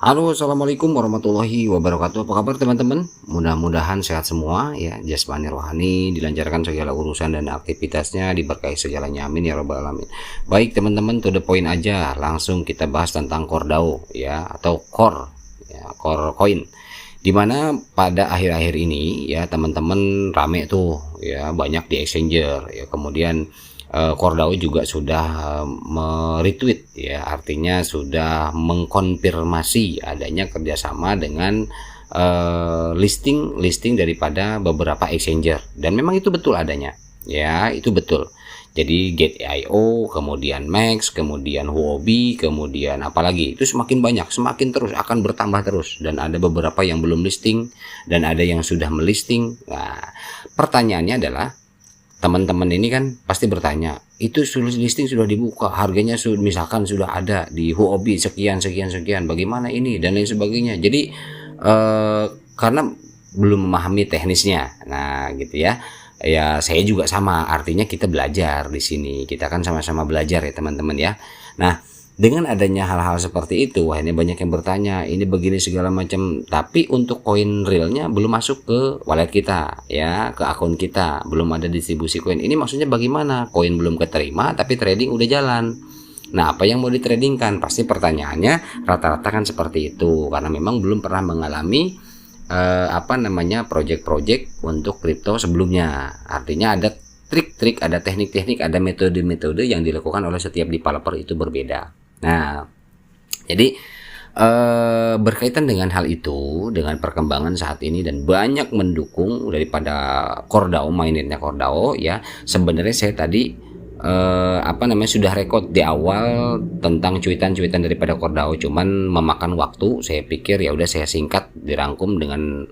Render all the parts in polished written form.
Halo, assalamualaikum warahmatullahi wabarakatuh. Apa kabar teman-teman? Mudah-mudahan sehat semua ya, jasmani rohani dilancarkan segala urusan dan aktivitasnya, diberkahi segalanya, amin ya rabbal alamin. Baik teman-teman, to the point aja, langsung kita bahas tentang Core ya, atau Core ya, Core Coin. Dimana pada akhir-akhir ini ya teman-teman rame tuh ya, banyak di exchanger ya, kemudian Core juga sudah meretweet ya, artinya sudah mengkonfirmasi adanya kerjasama dengan listing daripada beberapa exchanger, dan memang itu betul adanya ya, itu betul. Jadi Gate.io, kemudian Max, kemudian Huobi, kemudian apalagi itu semakin banyak, semakin terus akan bertambah terus, dan ada beberapa yang belum listing dan ada yang sudah melisting. Nah, pertanyaannya adalah teman-teman ini kan pasti bertanya, itu listing sudah dibuka, harganya misalkan sudah ada di Huobi sekian, bagaimana ini dan lain sebagainya. Jadi karena belum memahami teknisnya, nah gitu ya. Ya saya juga sama, artinya kita belajar di sini, kita kan sama-sama belajar ya teman-teman ya. Nah, dengan adanya hal-hal seperti itu, wah ini banyak yang bertanya, ini begini segala macam, tapi untuk koin realnya belum masuk ke wallet kita ya, ke akun kita, belum ada distribusi koin. Ini maksudnya bagaimana? Koin belum keterima tapi trading udah jalan. Nah, apa yang mau ditradingkan? Pasti pertanyaannya rata-rata kan seperti itu, karena memang belum pernah mengalami project-project untuk kripto sebelumnya. Artinya ada trik-trik, ada teknik-teknik, ada metode-metode yang dilakukan oleh setiap developer itu berbeda. Nah, jadi berkaitan dengan hal itu, dengan perkembangan saat ini dan banyak mendukung daripada Core mainnetnya Core ya. Sebenarnya saya tadi sudah rekod di awal tentang cuitan-cuitan daripada Core, cuman memakan waktu. Saya pikir ya udah saya singkat dirangkum dengan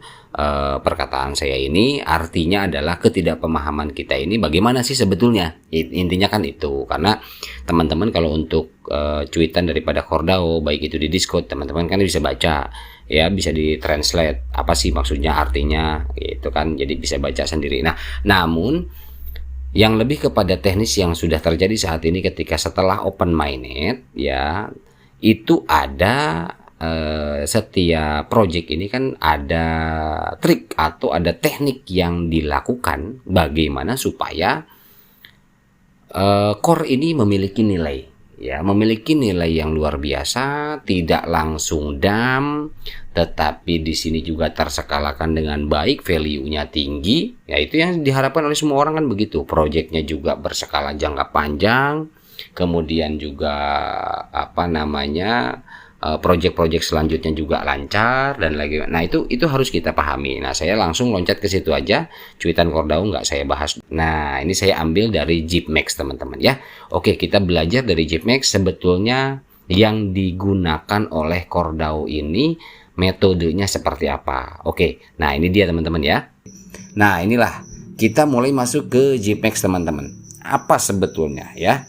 perkataan saya ini. Artinya adalah ketidakpemahaman kita ini bagaimana sih sebetulnya, intinya kan itu. Karena teman-teman kalau untuk cuitan daripada Core baik itu di Discord, teman-teman kan bisa baca ya, bisa ditranslate apa sih maksudnya, artinya gitu kan, jadi bisa baca sendiri. Nah, namun yang lebih kepada teknis yang sudah terjadi saat ini, ketika setelah open mainnet ya, itu ada setiap project ini kan ada trik atau ada teknik yang dilakukan bagaimana supaya Core ini memiliki nilai ya, memiliki nilai yang luar biasa, tidak langsung dam, tetapi di sini juga terskalakan dengan baik, value-nya tinggi. Ya itu yang diharapkan oleh semua orang kan begitu. Project-nya juga berskala jangka panjang, kemudian juga project-project selanjutnya juga lancar dan lagi. Nah, itu harus kita pahami. Nah, saya langsung loncat ke situ aja. Cuitan Core nggak saya bahas. Nah, ini saya ambil dari JIPMAX teman-teman ya. Oke, kita belajar dari JIPMAX sebetulnya yang digunakan oleh Core ini metodenya seperti apa. Oke, nah ini dia teman-teman ya. Nah, inilah kita mulai masuk ke JIPMAX teman-teman. Apa sebetulnya ya?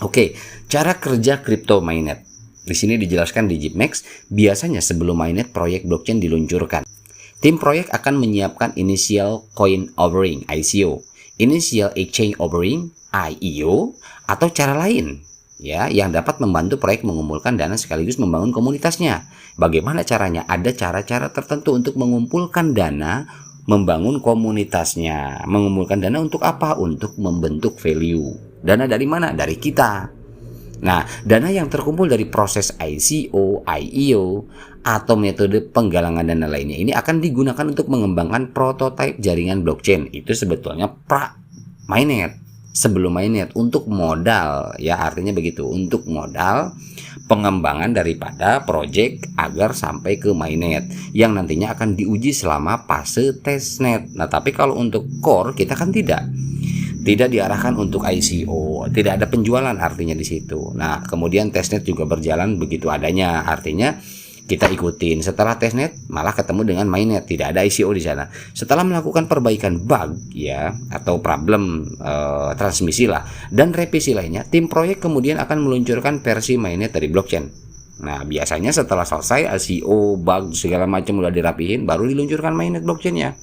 Oke, cara kerja crypto mainnet. Di sini dijelaskan di JIPMAX, biasanya sebelum mainnet proyek blockchain diluncurkan, tim proyek akan menyiapkan initial coin offering (ICO), initial exchange offering (IEO), atau cara lain ya yang dapat membantu proyek mengumpulkan dana sekaligus membangun komunitasnya. Bagaimana caranya? Ada cara-cara tertentu untuk mengumpulkan dana, membangun komunitasnya. Mengumpulkan dana untuk apa? Untuk membentuk value. Dana dari mana? Dari kita. Nah, dana yang terkumpul dari proses ICO, IEO, atau metode penggalangan dana lainnya ini akan digunakan untuk mengembangkan prototipe jaringan blockchain. Itu sebetulnya pra-mainnet, sebelum mainnet, untuk modal ya, artinya begitu, untuk modal pengembangan daripada project agar sampai ke mainnet yang nantinya akan diuji selama fase testnet. Nah, tapi kalau untuk Core kita kan tidak diarahkan untuk ICO, tidak ada penjualan artinya di situ. Nah, kemudian testnet juga berjalan begitu adanya, artinya kita ikutin. Setelah testnet malah ketemu dengan mainnet, tidak ada ICO di sana. Setelah melakukan perbaikan bug ya atau problem transmisi lah dan revisi lainnya, tim proyek kemudian akan meluncurkan versi mainnet dari blockchain. Nah, biasanya setelah selesai ICO, bug segala macam udah dirapihin, baru diluncurkan mainnet blockchainnya.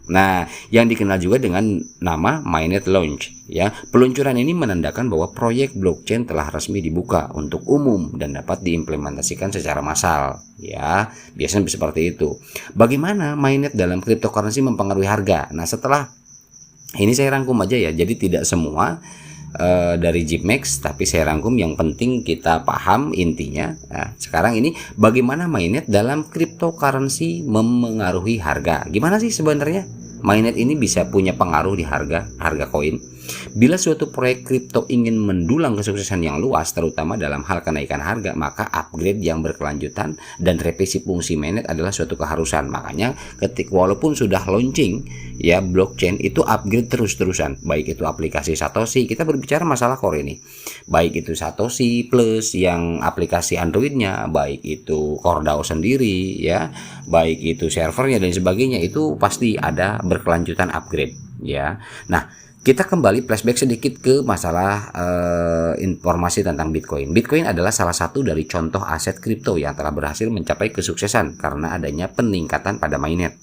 Nah, yang dikenal juga dengan nama mainnet launch ya. Peluncuran ini menandakan bahwa proyek blockchain telah resmi dibuka untuk umum dan dapat diimplementasikan secara massal ya. Biasanya seperti itu. Bagaimana mainnet dalam cryptocurrency mempengaruhi harga? Nah, setelah ini saya rangkum aja ya. Jadi tidak semua dari GPMax, tapi saya rangkum yang penting kita paham intinya. Nah, sekarang ini bagaimana mainnet dalam cryptocurrency memengaruhi harga. Gimana sih sebenarnya mainnet ini bisa punya pengaruh di harga koin? Bila suatu proyek kripto ingin mendulang kesuksesan yang luas, terutama dalam hal kenaikan harga, maka upgrade yang berkelanjutan dan revisi fungsi mainnet adalah suatu keharusan. Makanya walaupun sudah launching ya blockchain, itu upgrade terus-terusan, baik itu aplikasi Satoshi, kita berbicara masalah core ini, baik itu Satoshi Plus yang aplikasi Androidnya, baik itu CoreDAO sendiri ya, baik itu servernya dan sebagainya, itu pasti ada berkelanjutan upgrade ya. Nah, kita kembali flashback sedikit ke masalah informasi tentang Bitcoin. Bitcoin adalah salah satu dari contoh aset kripto yang telah berhasil mencapai kesuksesan karena adanya peningkatan pada mainnet.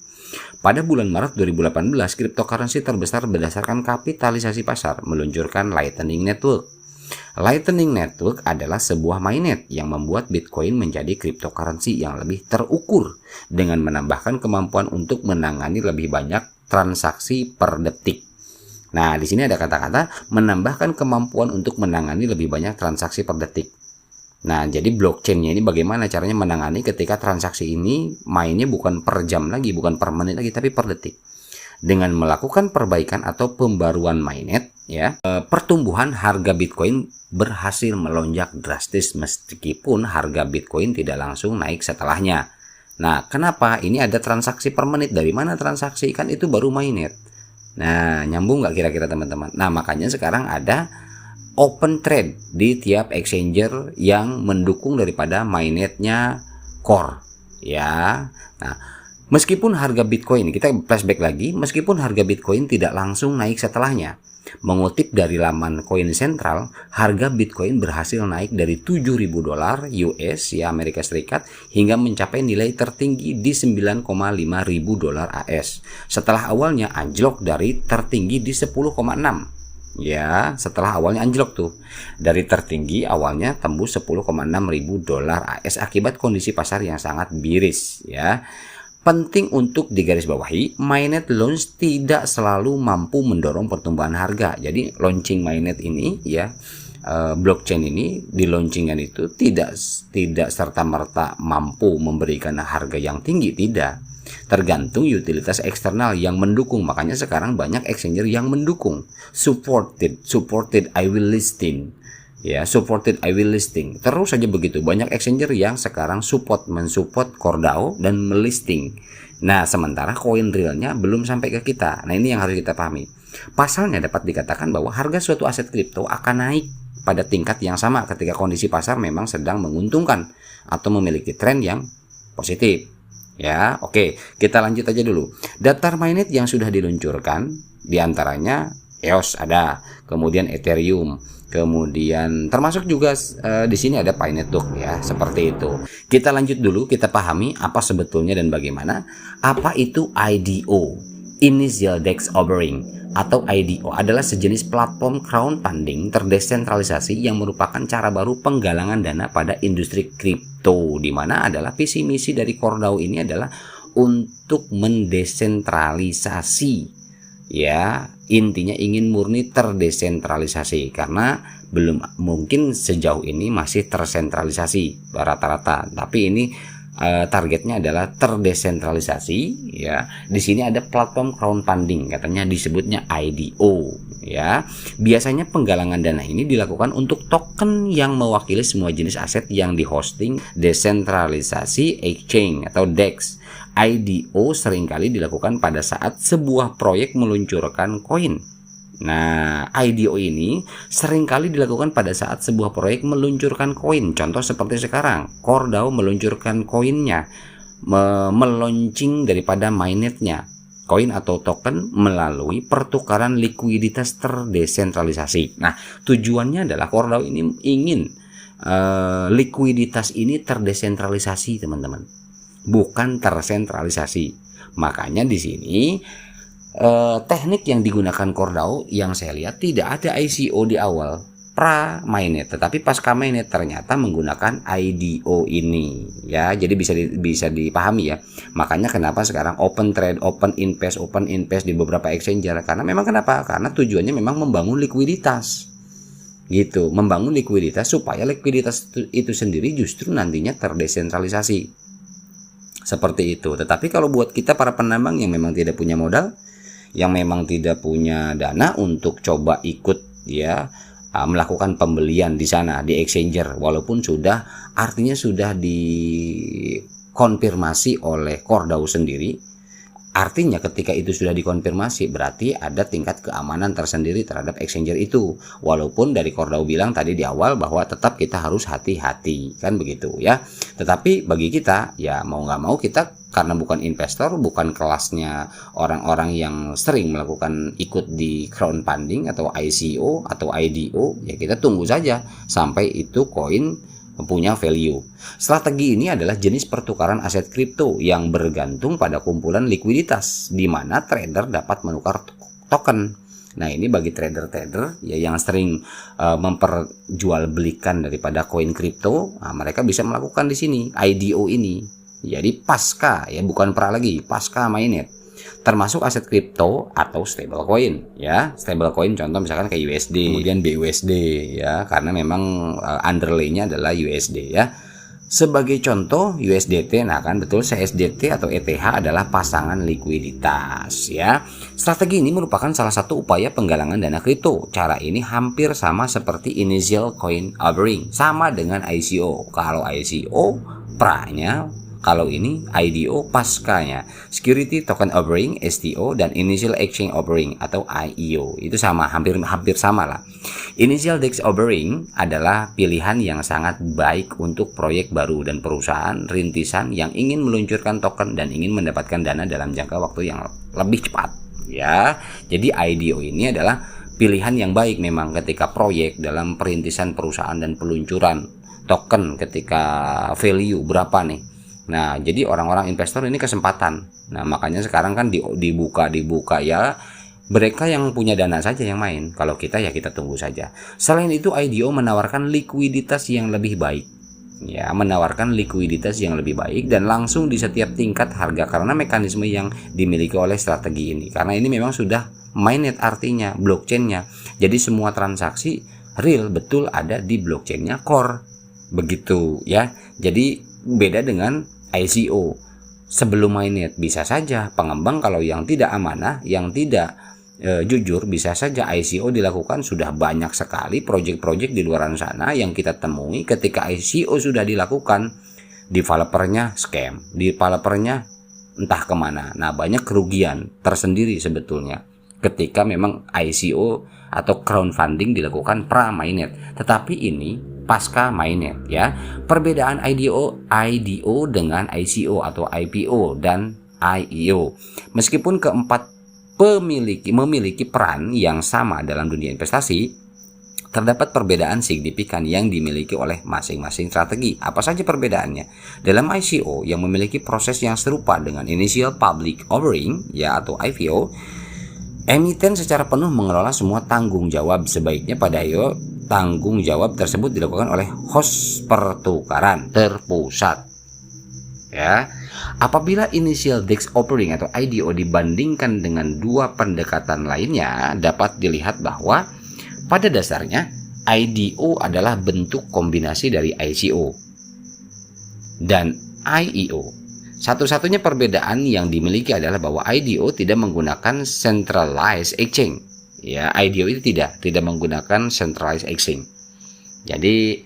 Pada bulan Maret 2018, cryptocurrency terbesar berdasarkan kapitalisasi pasar meluncurkan Lightning Network. Lightning Network adalah sebuah mainnet yang membuat Bitcoin menjadi cryptocurrency yang lebih terukur dengan menambahkan kemampuan untuk menangani lebih banyak transaksi per detik. Nah, di sini ada kata-kata menambahkan kemampuan untuk menangani lebih banyak transaksi per detik. Nah, jadi blockchainnya ini bagaimana caranya menangani ketika transaksi ini mainnya bukan per jam lagi, bukan per menit lagi, tapi per detik. Dengan melakukan perbaikan atau pembaruan mainnet, ya, pertumbuhan harga Bitcoin berhasil melonjak drastis meskipun harga Bitcoin tidak langsung naik setelahnya. Nah, kenapa? Ini ada transaksi per menit. Dari mana transaksi? Kan itu baru mainnet. Nah, nyambung nggak kira-kira teman-teman? Nah, makanya sekarang ada open trade di tiap exchanger yang mendukung daripada mainnetnya core ya. Nah, meskipun harga Bitcoin, kita flashback lagi, meskipun harga Bitcoin tidak langsung naik setelahnya, mengutip dari laman Coin Central, harga Bitcoin berhasil naik dari $7.000 US ya Amerika Serikat hingga mencapai nilai tertinggi di $9,5 ribu AS. Setelah awalnya anjlok dari tertinggi di 10,6. Ya, setelah awalnya anjlok tuh. Dari tertinggi awalnya tembus $10,6 ribu AS akibat kondisi pasar yang sangat miris ya. Penting untuk digarisbawahi, mainnet launch tidak selalu mampu mendorong pertumbuhan harga. Jadi launching mainnet ini ya, blockchain ini di launchingkan itu tidak serta-merta mampu memberikan harga yang tinggi, tidak. Tergantung utilitas eksternal yang mendukung. Makanya sekarang banyak exchanger yang mendukung, supported I will listing. Ya, supported I will listing. Terus saja begitu. Banyak exchanger yang sekarang mensupport CoreDAO dan melisting. Nah, sementara koin realnya belum sampai ke kita. Nah, ini yang harus kita pahami. Pasalnya dapat dikatakan bahwa harga suatu aset kripto akan naik pada tingkat yang sama ketika kondisi pasar memang sedang menguntungkan atau memiliki tren yang positif. Ya, oke. Kita lanjut aja dulu. Daftar mainnet yang sudah diluncurkan diantaranya EOS ada, kemudian Ethereum, kemudian termasuk juga di sini ada PineNetwork ya, seperti itu. Kita lanjut dulu, kita pahami apa sebetulnya dan bagaimana. Apa itu IDO? Initial Dex Offering atau IDO adalah sejenis platform crowdfunding terdesentralisasi yang merupakan cara baru penggalangan dana pada industri kripto, di mana adalah visi misi dari CoreDAO ini adalah untuk mendesentralisasi. Ya, intinya ingin murni terdesentralisasi karena belum mungkin sejauh ini masih tersentralisasi rata-rata, tapi ini targetnya adalah terdesentralisasi ya. Di sini ada platform crowdfunding, katanya disebutnya IDO ya. Biasanya penggalangan dana ini dilakukan untuk token yang mewakili semua jenis aset yang dihosting desentralisasi exchange atau DEX. IDO seringkali dilakukan pada saat sebuah proyek meluncurkan koin. Nah, IDO ini seringkali dilakukan pada saat sebuah proyek meluncurkan koin. Contoh seperti sekarang, CoreDAO meluncurkan koinnya, meluncing daripada mainnetnya, koin atau token melalui pertukaran likuiditas terdesentralisasi. Nah, tujuannya adalah CoreDAO ini ingin likuiditas ini terdesentralisasi, teman-teman, bukan tersentralisasi. Makanya di sini teknik yang digunakan CoreDAO yang saya lihat tidak ada ICO di awal pra mainnet, tetapi pasca mainnet ternyata menggunakan IDO ini ya. Jadi bisa dipahami ya. Makanya kenapa sekarang open trade, open invest di beberapa exchanger, karena memang kenapa? Karena tujuannya memang membangun likuiditas. Gitu, membangun likuiditas supaya likuiditas itu sendiri justru nantinya terdesentralisasi. Seperti itu. Tetapi kalau buat kita para penambang yang memang tidak punya modal, yang memang tidak punya dana untuk coba ikut ya melakukan pembelian di sana di exchanger, walaupun artinya sudah dikonfirmasi oleh CoreDAO sendiri. Artinya ketika itu sudah dikonfirmasi berarti ada tingkat keamanan tersendiri terhadap exchanger itu, walaupun dari CoreDAO bilang tadi di awal bahwa tetap kita harus hati-hati, kan begitu ya. Tetapi bagi kita ya mau nggak mau kita, karena bukan investor, bukan kelasnya orang-orang yang sering melakukan ikut di crowdfunding atau ICO atau IDO, ya kita tunggu saja sampai itu koin punya value. Strategi ini adalah jenis pertukaran aset kripto yang bergantung pada kumpulan likuiditas, di mana trader dapat menukar token. Nah, ini bagi trader-trader ya yang sering memperjualbelikan daripada koin kripto, nah, mereka bisa melakukan di sini IDO ini. Jadi pasca ya, bukan pra lagi, pasca mainnet. Termasuk aset kripto atau stablecoin ya. Stablecoin contoh misalkan kayak USD, kemudian BUSD ya, karena memang underlay-nya adalah USD ya. Sebagai contoh USDT, nah kan betul, CSDT atau ETH adalah pasangan likuiditas ya. Strategi ini merupakan salah satu upaya penggalangan dana kripto. Cara ini hampir sama seperti initial coin offering, sama dengan ICO. Kalau ICO pra-nya, kalau ini IDO paskanya. Security Token Offering STO dan Initial Exchange Offering atau IEO itu sama, hampir sama lah. Initial DEX Offering adalah pilihan yang sangat baik untuk proyek baru dan perusahaan rintisan yang ingin meluncurkan token dan ingin mendapatkan dana dalam jangka waktu yang lebih cepat ya. Jadi IDO ini adalah pilihan yang baik memang ketika proyek dalam perintisan perusahaan dan peluncuran token ketika value berapa nih. Nah, jadi orang-orang investor ini kesempatan. Nah, makanya sekarang kan dibuka ya. Mereka yang punya dana saja yang main. Kalau kita ya kita tunggu saja. Selain itu, IDO menawarkan likuiditas yang lebih baik. Ya, menawarkan likuiditas yang lebih baik dan langsung di setiap tingkat harga karena mekanisme yang dimiliki oleh strategi ini. Karena ini memang sudah mainnet artinya, blockchain-nya. Jadi semua transaksi real betul ada di blockchain-nya Core. Begitu ya. Jadi beda dengan ICO. Sebelum mainnet bisa saja pengembang kalau yang tidak amanah, yang tidak jujur, bisa saja ICO dilakukan. Sudah banyak sekali proyek-proyek di luar sana yang kita temui ketika ICO sudah dilakukan, developernya scam, developernya entah kemana. Nah, banyak kerugian tersendiri sebetulnya ketika memang ICO atau crowdfunding dilakukan pra mainnet. Tetapi ini pasca mainnet ya. Perbedaan IDO dengan ICO atau IPO dan IEO. Meskipun keempat memiliki peran yang sama dalam dunia investasi, terdapat perbedaan signifikan yang dimiliki oleh masing-masing strategi. Apa saja perbedaannya? Dalam ICO yang memiliki proses yang serupa dengan Initial Public Offering ya atau IPO, emiten secara penuh mengelola semua tanggung jawab. Sebaiknya pada IO tanggung jawab tersebut dilakukan oleh host pertukaran terpusat. Ya, apabila Initial DEX Offering atau IDO dibandingkan dengan dua pendekatan lainnya, dapat dilihat bahwa pada dasarnya IDO adalah bentuk kombinasi dari ICO dan IEO. Satu-satunya perbedaan yang dimiliki adalah bahwa IDO tidak menggunakan centralized exchange. Ya, IDO itu tidak menggunakan centralized exchange. Jadi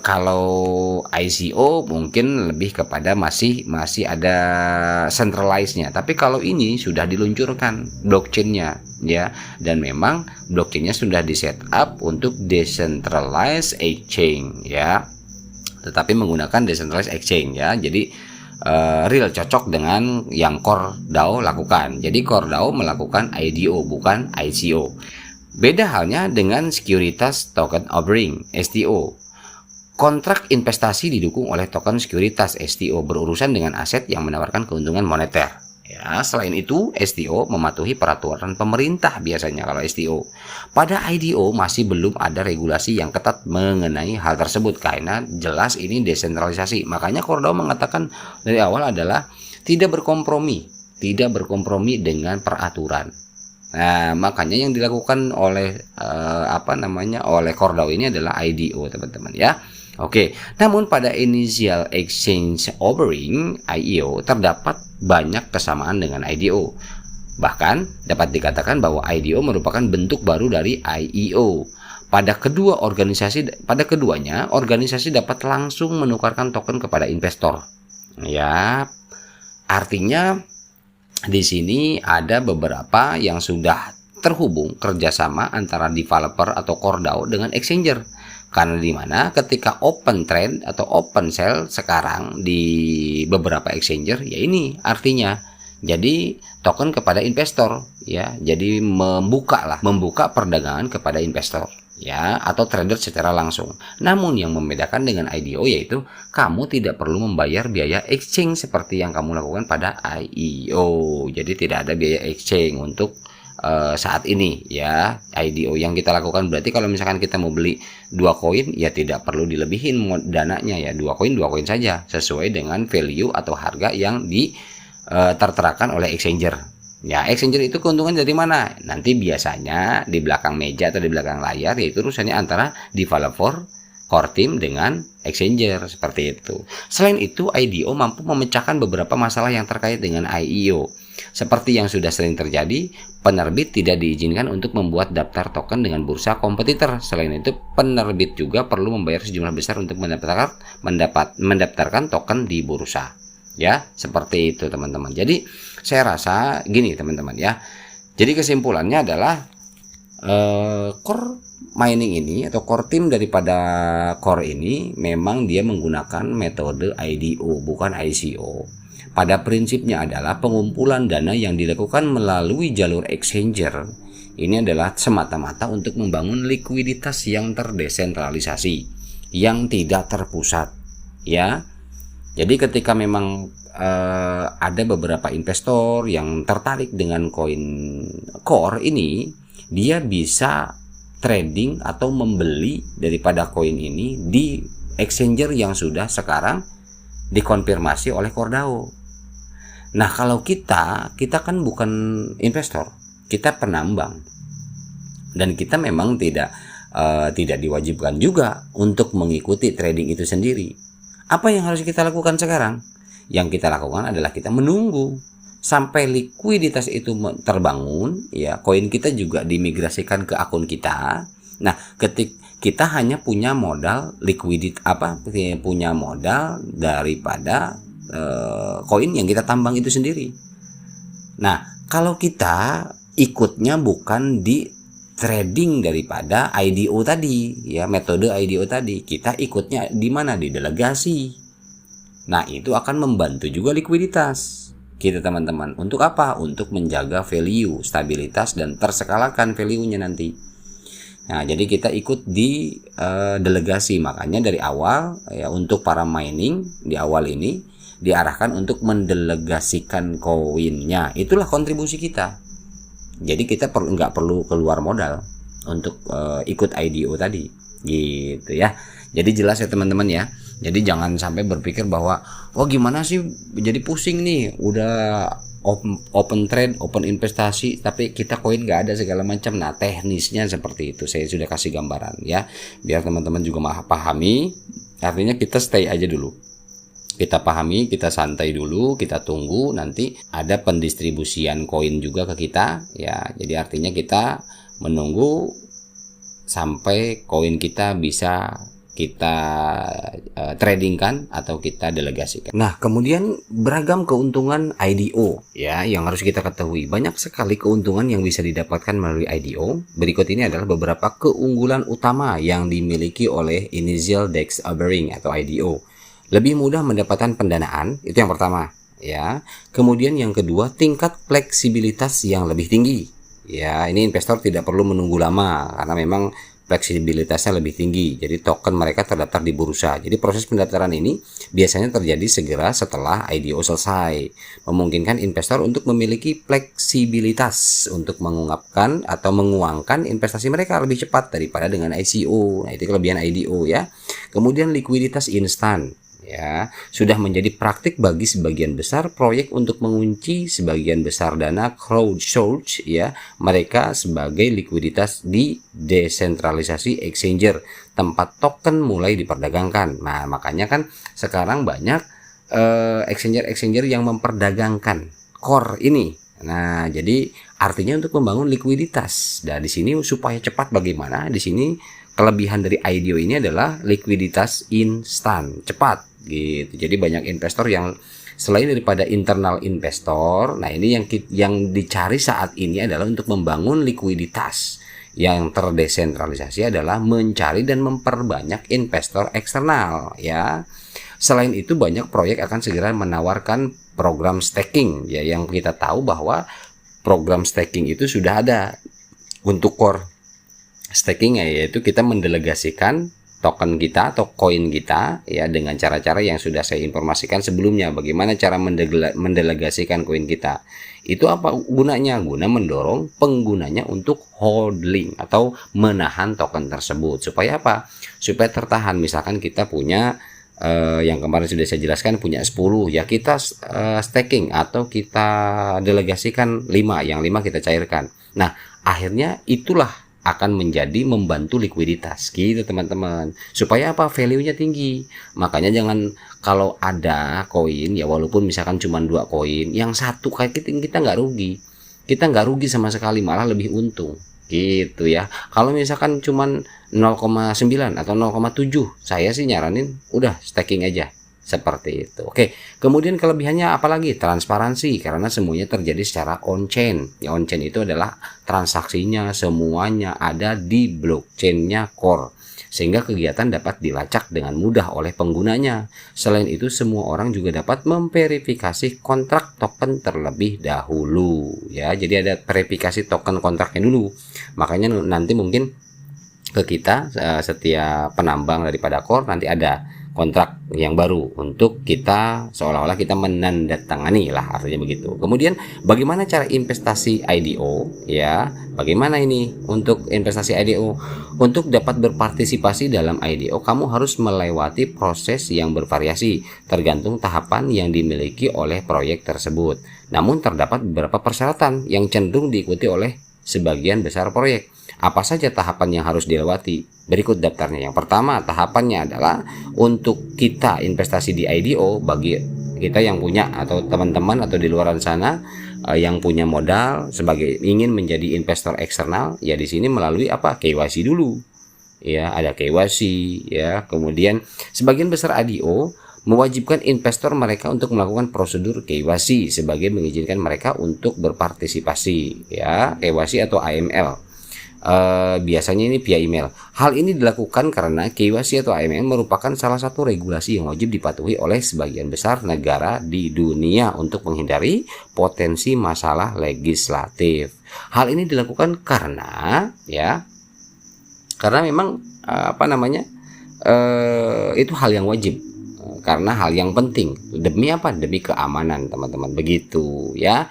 kalau ICO mungkin lebih kepada masih ada centralized-nya. Tapi kalau ini sudah diluncurkan blockchain-nya ya, dan memang blockchain-nya sudah di setup untuk decentralized exchange ya. Tetapi menggunakan decentralized exchange ya. Jadi real cocok dengan yang CoreDAO lakukan. Jadi CoreDAO melakukan IDO bukan ICO. Beda halnya dengan Securitas Token Offering STO. Kontrak investasi didukung oleh token sekuritas STO berurusan dengan aset yang menawarkan keuntungan moneter. Ya, selain itu, STO mematuhi peraturan pemerintah biasanya kalau STO. Pada IDO masih belum ada regulasi yang ketat mengenai hal tersebut karena jelas ini desentralisasi. Makanya Kordao mengatakan dari awal adalah tidak berkompromi dengan peraturan. Nah, makanya yang dilakukan oleh oleh Kordao ini adalah IDO, teman-teman ya. Oke, namun pada initial exchange offering IEO terdapat banyak kesamaan dengan IDO. Bahkan dapat dikatakan bahwa IDO merupakan bentuk baru dari IEO. Pada keduanya organisasi dapat langsung menukarkan token kepada investor. Ya, artinya di sini ada beberapa yang sudah terhubung kerjasama antara developer atau Kordao dengan exchanger. Karena di mana ketika open trade atau open sell sekarang di beberapa exchanger, ya ini artinya jadi token kepada investor ya, jadi membuka perdagangan kepada investor ya, atau trader secara langsung. Namun yang membedakan dengan IDO yaitu kamu tidak perlu membayar biaya exchange seperti yang kamu lakukan pada IEO. Jadi tidak ada biaya exchange untuk saat ini ya. IDO yang kita lakukan berarti kalau misalkan kita mau beli 2 koin ya tidak perlu dilebihin dananya ya, 2 koin saja sesuai dengan value atau harga yang terterakan oleh exchanger ya. Exchanger itu keuntungan dari mana? Nanti biasanya di belakang meja atau di belakang layar, yaitu urusannya antara developer core team dengan exchanger seperti itu. Selain itu IDO mampu memecahkan beberapa masalah yang terkait dengan IEO. Seperti yang sudah sering terjadi, penerbit tidak diizinkan untuk membuat daftar token dengan bursa kompetitor. Selain itu, penerbit juga perlu membayar sejumlah besar untuk mendaftarkan token di bursa. Ya, seperti itu teman-teman. Jadi, saya rasa gini teman-teman ya. Jadi kesimpulannya adalah core mining ini atau core team daripada core ini memang dia menggunakan metode IDO bukan ICO. Pada prinsipnya adalah pengumpulan dana yang dilakukan melalui jalur exchanger ini adalah semata-mata untuk membangun likuiditas yang terdesentralisasi, yang tidak terpusat ya. Jadi ketika memang ada beberapa investor yang tertarik dengan koin core ini, dia bisa trading atau membeli daripada koin ini di exchanger yang sudah sekarang dikonfirmasi oleh Kordao. Nah, kalau kita kan bukan investor, kita penambang, dan kita memang tidak diwajibkan juga untuk mengikuti trading itu sendiri. Apa yang harus kita lakukan sekarang? Yang kita lakukan adalah kita menunggu sampai likuiditas itu terbangun, ya, koin kita juga dimigrasikan ke akun kita. Nah, ketika kita hanya punya modal punya modal daripada koin yang kita tambang itu sendiri. Nah, kalau kita ikutnya bukan di trading daripada IDO tadi, ya, metode IDO tadi, kita ikutnya di mana? Di delegasi. Nah, itu akan membantu juga likuiditas kita teman-teman. Untuk apa? Untuk menjaga value, stabilitas, dan terskalakan value-nya nanti. Nah, jadi kita ikut di delegasi. Makanya dari awal ya, untuk para mining di awal ini diarahkan untuk mendelegasikan koinnya. Itulah kontribusi kita. Jadi kita nggak perlu keluar modal untuk ikut IDO tadi, gitu ya. Jadi jelas ya teman-teman ya. Jadi jangan sampai berpikir bahwa gimana sih jadi pusing nih, udah open trade, open investasi, tapi kita koin nggak ada segala macam. Nah, teknisnya seperti itu. Saya sudah kasih gambaran ya, biar teman-teman juga pahami. Artinya kita stay aja dulu. Kita pahami, kita santai dulu, kita tunggu nanti ada pendistribusian koin juga ke kita ya. Jadi artinya kita menunggu sampai koin kita bisa kita tradingkan atau kita delegasikan. Nah, kemudian beragam keuntungan IDO ya yang harus kita ketahui. Banyak sekali keuntungan yang bisa didapatkan melalui IDO. Berikut ini adalah beberapa keunggulan utama yang dimiliki oleh Initial DEX Offering atau IDO. Lebih mudah mendapatkan pendanaan, itu yang pertama ya. Kemudian yang kedua, tingkat fleksibilitas yang lebih tinggi ya. Ini investor tidak perlu menunggu lama karena memang fleksibilitasnya lebih tinggi. Jadi token mereka terdaftar di bursa. Jadi proses pendaftaran ini biasanya terjadi segera setelah IDO selesai, memungkinkan investor untuk memiliki fleksibilitas untuk mengungkapkan atau menguangkan investasi mereka lebih cepat daripada dengan ICO. Nah, itu kelebihan IDO ya. Kemudian likuiditas instan. Ya, sudah menjadi praktik bagi sebagian besar proyek untuk mengunci sebagian besar dana crowdsource ya mereka sebagai likuiditas di desentralisasi exchanger tempat token mulai diperdagangkan. Nah, makanya kan sekarang banyak exchanger yang memperdagangkan core ini. Nah, jadi artinya untuk membangun likuiditas. Dan di sini supaya cepat bagaimana? Di sini kelebihan dari IDO ini adalah likuiditas instan, cepat gitu. Jadi banyak investor yang selain daripada internal investor, nah ini yang dicari saat ini adalah untuk membangun likuiditas yang terdesentralisasi adalah mencari dan memperbanyak investor eksternal ya. Selain itu banyak proyek akan segera menawarkan program staking ya, yang kita tahu bahwa program staking itu sudah ada untuk core staking ya, yaitu kita mendelegasikan token kita atau koin kita ya dengan cara-cara yang sudah saya informasikan sebelumnya. Bagaimana cara mendelegasikan koin kita? Itu apa gunanya? Guna mendorong penggunanya untuk holding atau menahan token tersebut. Supaya apa? Supaya tertahan. Misalkan kita punya yang kemarin sudah saya jelaskan punya 10 ya, kita staking atau kita delegasikan 5, yang 5 kita cairkan. Nah, akhirnya itulah akan menjadi membantu likuiditas gitu teman-teman, supaya apa, value-nya tinggi. Makanya jangan kalau ada koin ya, walaupun misalkan cuma 2 koin, yang satu kayak kita nggak rugi sama sekali, malah lebih untung gitu ya. Kalau misalkan cuma 0,9 atau 0,7, saya sih nyaranin udah staking aja seperti itu. Oke, kemudian kelebihannya apalagi? Transparansi, karena semuanya terjadi secara on-chain. Ya, on-chain itu adalah transaksinya semuanya ada di blockchain-nya core, sehingga kegiatan dapat dilacak dengan mudah oleh penggunanya. Selain itu, semua orang juga dapat memverifikasi kontrak token terlebih dahulu. Ya, jadi ada verifikasi token kontraknya dulu. Makanya nanti mungkin ke kita setiap penambang daripada core nanti ada kontrak yang baru untuk kita seolah-olah kita menandatangani lah, artinya begitu. Kemudian bagaimana cara investasi IDO ya? Bagaimana ini untuk investasi IDO? Untuk dapat berpartisipasi dalam IDO, kamu harus melewati proses yang bervariasi tergantung tahapan yang dimiliki oleh proyek tersebut. Namun terdapat beberapa persyaratan yang cenderung diikuti oleh sebagian besar proyek. Apa saja tahapan yang harus dilewati? Berikut daftarnya. Yang pertama, tahapannya adalah untuk kita investasi di IDO, bagi kita yang punya atau teman-teman atau di luar sana yang punya modal sebagai ingin menjadi investor eksternal, ya di sini melalui apa? KYC dulu. Ya, ada KYC ya. Kemudian sebagian besar IDO mewajibkan investor mereka untuk melakukan prosedur KYC sebagai mengizinkan mereka untuk berpartisipasi ya, KYC atau AML. Biasanya ini via email. Hal ini dilakukan karena KYC atau AML merupakan salah satu regulasi yang wajib dipatuhi oleh sebagian besar negara di dunia untuk menghindari potensi masalah legislatif. Hal ini dilakukan karena memang itu hal yang wajib, karena hal yang penting. Demi apa? Demi keamanan teman-teman, begitu ya.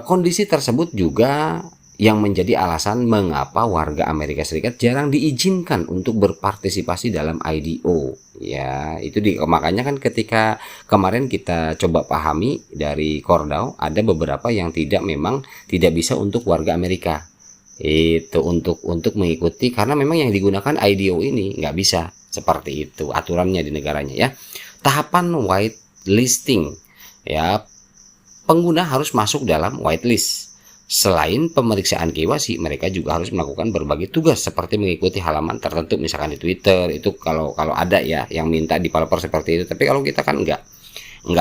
Kondisi tersebut juga yang menjadi alasan mengapa warga Amerika Serikat jarang diizinkan untuk berpartisipasi dalam IDO ya. Makanya kan ketika kemarin kita coba pahami dari Cordao, ada beberapa yang memang tidak bisa untuk warga Amerika itu untuk mengikuti, karena memang yang digunakan IDO ini nggak bisa seperti itu aturannya di negaranya ya. Tahapan white listing ya, pengguna harus masuk dalam whitelist. Selain pemeriksaan KYC, mereka juga harus melakukan berbagai tugas seperti mengikuti halaman tertentu, misalkan di Twitter itu kalau ada ya yang minta developer seperti itu. Tapi kalau kita kan enggak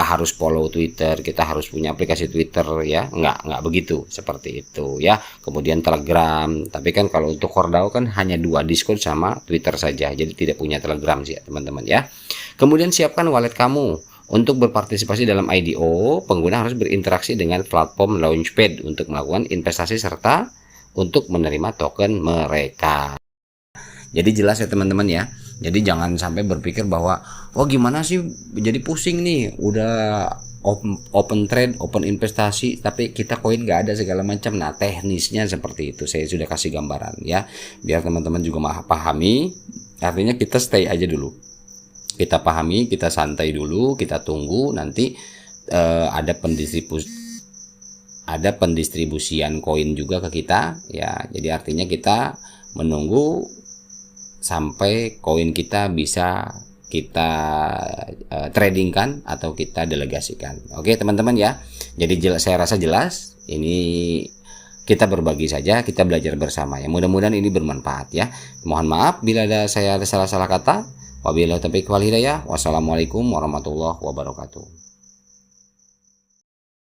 harus follow Twitter, kita harus punya aplikasi Twitter ya, enggak begitu seperti itu ya. Kemudian Telegram, tapi kan kalau untuk Cordao kan hanya 2, Discord sama Twitter saja, jadi tidak punya Telegram sih ya teman-teman ya. Kemudian siapkan wallet kamu. Untuk berpartisipasi dalam IDO, pengguna harus berinteraksi dengan platform Launchpad untuk melakukan investasi serta untuk menerima token mereka. Jadi jelas ya teman-teman ya. Jadi jangan sampai berpikir bahwa oh gimana sih jadi pusing nih udah open trade, open investasi tapi kita koin nggak ada segala macam. Nah teknisnya seperti itu saya sudah kasih gambaran ya biar teman-teman juga pahami. Artinya kita stay aja dulu, kita pahami, kita santai dulu, kita tunggu nanti ada pendistribusian koin juga ke kita ya. Jadi artinya kita menunggu sampai koin kita bisa kita tradingkan atau kita delegasikan. Oke teman-teman ya. Jadi saya rasa jelas. Ini kita berbagi saja, kita belajar bersama ya. Mudah-mudahan ini bermanfaat ya. Mohon maaf bila saya ada salah-salah kata. Wabillahi taufiq wal hidayah. Wassalamualaikum warahmatullahi wabarakatuh.